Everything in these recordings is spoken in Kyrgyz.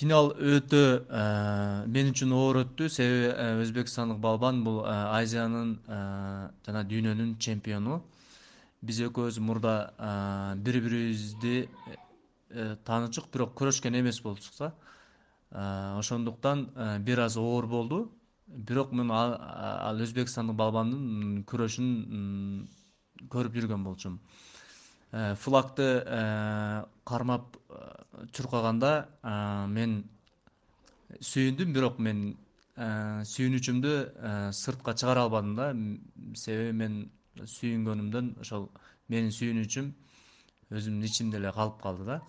Финал өтө мен үчүн оор өттү. Себеби өзбекстандык балбан бул Азиянын жана дүйнөнүн чемпиону. Биз экөөбүз мурда бири бирибизди таанычык, бирок көрөшкөн эмес болчук да. Ошондуктан бир аз оор болду. Бирок мен ал өзбекстандык балбандын күрөшүн көрүп жүргөн болчумун. Флагты кармап чуркаганда мен сүйүндүм, бирок мен сүйүнүчүмдү сыртка чыгара албадым да. Себеби мен сүйүнгөнүмдөн ошол менин сүйүнүчүм өзүмдүн ичимде эле калып калды да.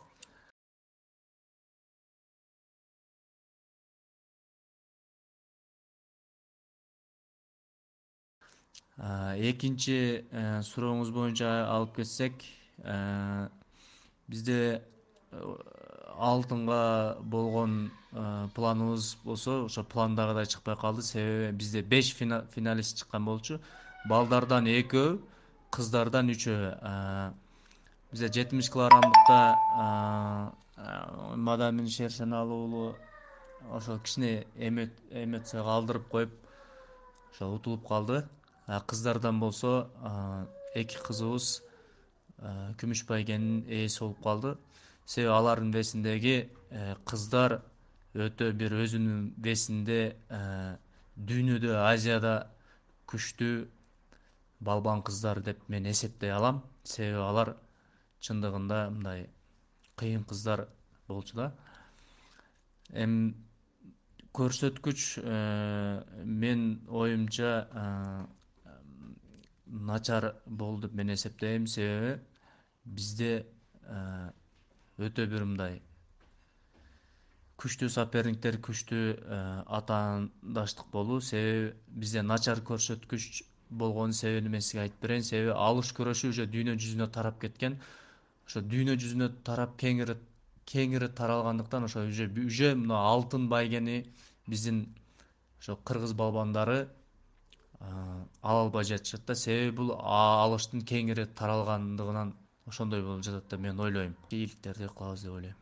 Экинчи сурооңуз боюнча алып кетсек, бизде алтынга болгон планыбыз болсо ошо пландагыдай чыкпай калды. Себеби бизде 5 финалист чыккан болчу. Балдардан экөө, кыздардан үчөө. Бизде 70 килограммдыкта Мадамин Шершеналы уулу ошол кичине эмоцияга алдырып коюп ошо утулуп калды. Кыздардан болсо эки кызыбыз күмүш байгенин ээси болуп калды. Себеби алардын весиндеги кыздар өтө бир өзүнүн весинде дүйнөдө, Азияда күчтүү балбан кыздар деп мен эсептей алам. Себеби алар чындыгында мындай кыйын кыздар болчу да. Эми көрсөткүч мен оюмча начар болду деп мен эсептейм. Себеби бизде өтө бир мындай күчтүү соперниктер, күчтүү атаандаштык болду. Себеби бизде начар көрсөткүч болгонун себебин мен сизге айтып берейин. Себеби алыш күрөшү уже дүйнө жүзүнө тарап кеткен. Ошо дүйнө жүзүнө тарап кеңири таралгандыктан ошо уже мына алтын байгени биздин ошо кыргыз балбандары ала албай жатышат да. Себеби бул алыштын кеңири таралгандыгынан ошондой болуп жатат деп мен ойлойм. Ийгиликтерди кылабыз деп ойлойм.